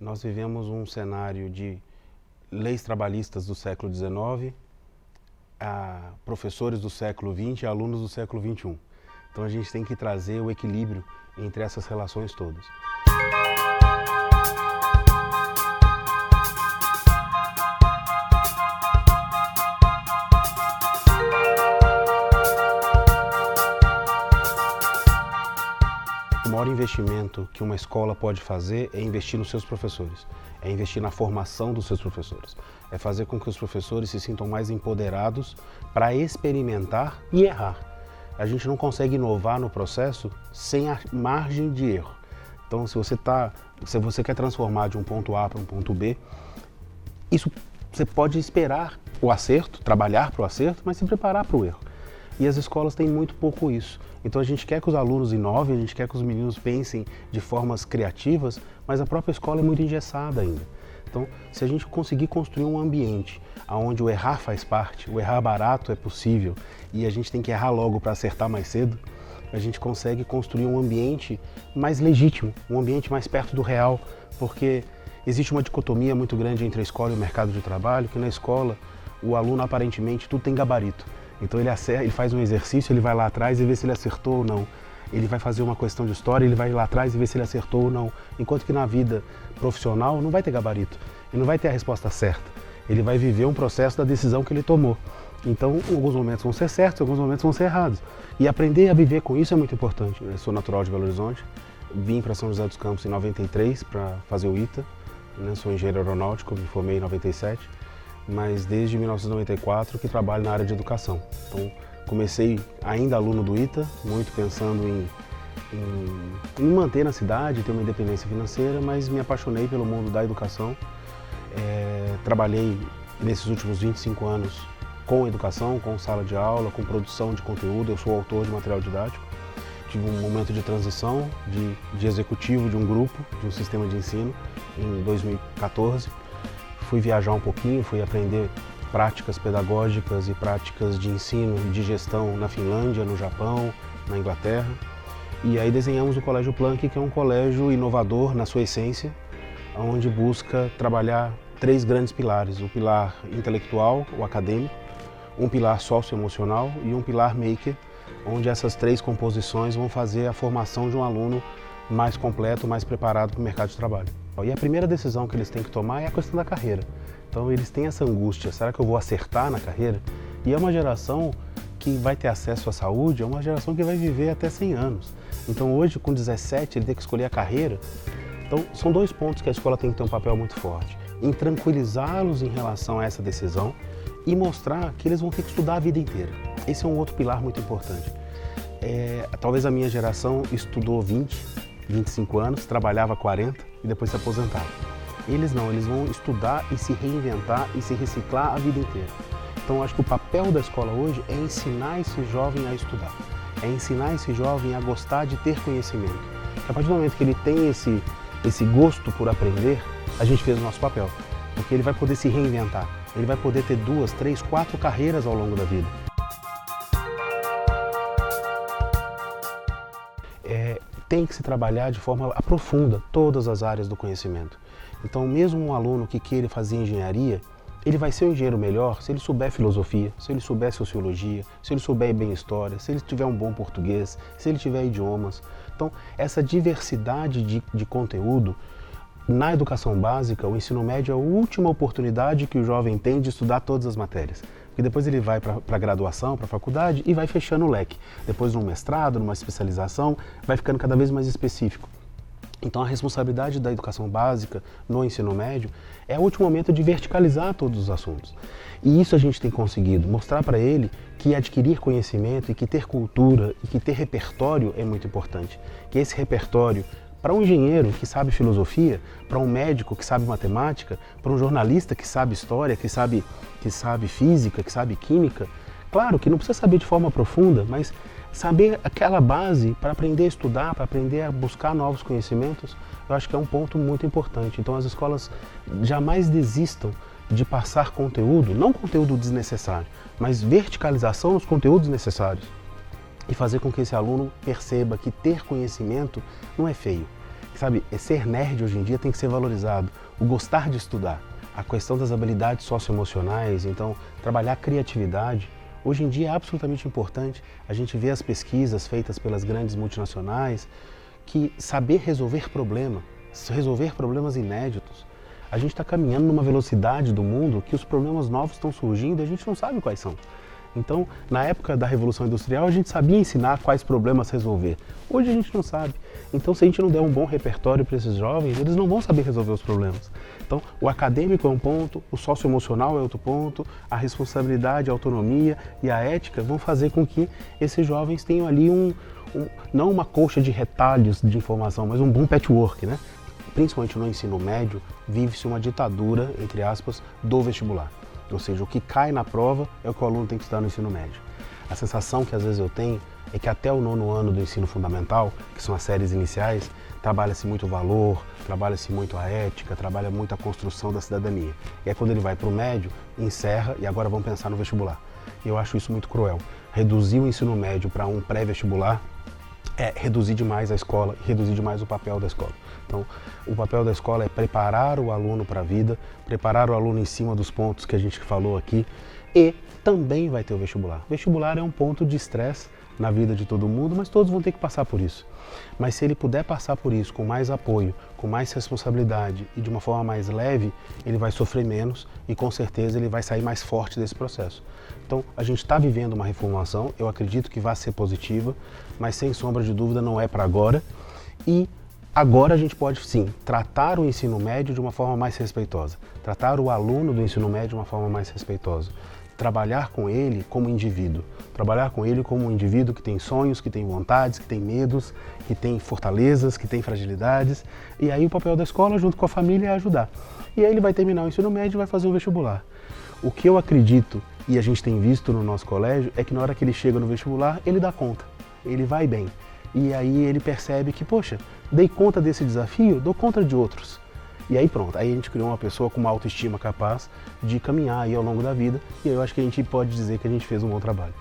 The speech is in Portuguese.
Nós vivemos um cenário de leis trabalhistas do século XIX, a professores do século XX e alunos do século XXI. Então a gente tem que trazer o equilíbrio entre essas relações todas. O maior investimento que uma escola pode fazer é investir nos seus professores, é investir na formação dos seus professores, é fazer com que os professores se sintam mais empoderados para experimentar e errar. A gente não consegue inovar no processo sem a margem de erro. Então, se você quer transformar de um ponto A para um ponto B, isso você pode esperar o acerto, trabalhar para o acerto, mas se preparar para o erro. E as escolas têm muito pouco isso. Então a gente quer que os alunos inovem, a gente quer que os meninos pensem de formas criativas, mas a própria escola é muito engessada ainda. Então, se a gente conseguir construir um ambiente onde o errar faz parte, o errar barato é possível e a gente tem que errar logo para acertar mais cedo, a gente consegue construir um ambiente mais legítimo, um ambiente mais perto do real, porque existe uma dicotomia muito grande entre a escola e o mercado de trabalho, que na escola o aluno aparentemente tudo tem gabarito. Então ele faz um exercício, ele vai lá atrás e vê se ele acertou ou não. Ele vai fazer uma questão de história, ele vai lá atrás e vê se ele acertou ou não. Enquanto que na vida profissional não vai ter gabarito, ele não vai ter a resposta certa. Ele vai viver um processo da decisão que ele tomou. Então, alguns momentos vão ser certos, alguns momentos vão ser errados. E aprender a viver com isso é muito importante. Eu sou natural de Belo Horizonte, vim para São José dos Campos em 93 para fazer o ITA. Sou engenheiro aeronáutico, me formei em 97. Mas desde 1994 que trabalho na área de educação. Então, comecei ainda aluno do ITA, muito pensando em me manter na cidade, ter uma independência financeira, mas me apaixonei pelo mundo da educação. Trabalhei nesses últimos 25 anos com educação, com sala de aula, com produção de conteúdo. Eu sou autor de material didático. Tive um momento de transição de executivo de um grupo, de um sistema de ensino, em 2014. Fui viajar um pouquinho, fui aprender práticas pedagógicas e práticas de ensino e de gestão na Finlândia, no Japão, na Inglaterra. E aí desenhamos o Colégio Planck, que é um colégio inovador na sua essência, onde busca trabalhar 3 grandes pilares: o pilar intelectual, o acadêmico, um pilar socioemocional e um pilar maker, onde essas 3 composições vão fazer a formação de um aluno mais completo, mais preparado para o mercado de trabalho. E a primeira decisão que eles têm que tomar é a questão da carreira. Então eles têm essa angústia, será que eu vou acertar na carreira? E é uma geração que vai ter acesso à saúde, é uma geração que vai viver até 100 anos. Então hoje, com 17, ele tem que escolher a carreira. Então são 2 pontos que a escola tem que ter um papel muito forte. Em tranquilizá-los em relação a essa decisão e mostrar que eles vão ter que estudar a vida inteira. Esse é um outro pilar muito importante. Talvez a minha geração estudou 25 anos, trabalhava 40 e depois se aposentava. Eles não, eles vão estudar e se reinventar e se reciclar a vida inteira. Então acho que o papel da escola hoje é ensinar esse jovem a estudar, é ensinar esse jovem a gostar de ter conhecimento. Porque a partir do momento que ele tem esse gosto por aprender, a gente fez o nosso papel, porque ele vai poder se reinventar, ele vai poder ter 2, 3, 4 carreiras ao longo da vida. Tem que se trabalhar de forma aprofunda todas as áreas do conhecimento. Então, mesmo um aluno que queira fazer engenharia, ele vai ser um engenheiro melhor se ele souber filosofia, se ele souber sociologia, se ele souber bem história, se ele tiver um bom português, se ele tiver idiomas. Então, essa diversidade de conteúdo, na educação básica, o ensino médio é a última oportunidade que o jovem tem de estudar todas as matérias. Porque depois ele vai para a graduação, para a faculdade e vai fechando o leque. Depois num mestrado, numa especialização, vai ficando cada vez mais específico. Então a responsabilidade da educação básica no ensino médio é o último momento de verticalizar todos os assuntos. E isso a gente tem conseguido, mostrar para ele que adquirir conhecimento e que ter cultura e que ter repertório é muito importante. Que esse repertório, para um engenheiro que sabe filosofia, para um médico que sabe matemática, para um jornalista que sabe história, que sabe física, que sabe química, claro que não precisa saber de forma profunda, mas saber aquela base para aprender a estudar, para aprender a buscar novos conhecimentos, eu acho que é um ponto muito importante. Então as escolas jamais desistam de passar conteúdo, não conteúdo desnecessário, mas verticalização nos conteúdos necessários. E fazer com que esse aluno perceba que ter conhecimento não é feio. Sabe, ser nerd hoje em dia tem que ser valorizado. O gostar de estudar, a questão das habilidades socioemocionais, então trabalhar a criatividade, hoje em dia é absolutamente importante. A gente vê as pesquisas feitas pelas grandes multinacionais que saber resolver problemas inéditos. A gente está caminhando numa velocidade do mundo que os problemas novos estão surgindo e a gente não sabe quais são. Então, na época da Revolução Industrial, a gente sabia ensinar quais problemas resolver. Hoje a gente não sabe. Então, se a gente não der um bom repertório para esses jovens, eles não vão saber resolver os problemas. Então, o acadêmico é um ponto, o socioemocional é outro ponto, a responsabilidade, a autonomia e a ética vão fazer com que esses jovens tenham ali não uma colcha de retalhos de informação, mas um bom patchwork, né? Principalmente no ensino médio, vive-se uma ditadura, entre aspas, do vestibular. Ou seja, o que cai na prova é o que o aluno tem que estudar no ensino médio. A sensação que às vezes eu tenho é que até o 9º ano do ensino fundamental, que são as séries iniciais, trabalha-se muito o valor, trabalha-se muito a ética, trabalha muito a construção da cidadania. E aí quando ele vai para o médio, encerra e agora vamos pensar no vestibular. E eu acho isso muito cruel. Reduzir o ensino médio para um pré-vestibular é reduzir demais a escola, reduzir demais o papel da escola. Então, o papel da escola é preparar o aluno para a vida, preparar o aluno em cima dos pontos que a gente falou aqui, e também vai ter o vestibular. O vestibular é um ponto de estresse na vida de todo mundo, mas todos vão ter que passar por isso. Mas se ele puder passar por isso com mais apoio, com mais responsabilidade e de uma forma mais leve, ele vai sofrer menos e com certeza ele vai sair mais forte desse processo. Então, a gente está vivendo uma reformulação, eu acredito que vai ser positiva, mas sem sombra de dúvida não é para agora. E agora a gente pode sim tratar o ensino médio de uma forma mais respeitosa, tratar o aluno do ensino médio de uma forma mais respeitosa, trabalhar com ele como indivíduo, trabalhar com ele como um indivíduo que tem sonhos, que tem vontades, que tem medos, que tem fortalezas, que tem fragilidades. E aí o papel da escola junto com a família é ajudar. E aí ele vai terminar o ensino médio e vai fazer um vestibular. O que eu acredito e a gente tem visto no nosso colégio é que na hora que ele chega no vestibular, ele dá conta, ele vai bem. E aí ele percebe que, poxa, dei conta desse desafio, dou conta de outros. E aí pronto, aí a gente criou uma pessoa com uma autoestima capaz de caminhar aí ao longo da vida, e aí eu acho que a gente pode dizer que a gente fez um bom trabalho.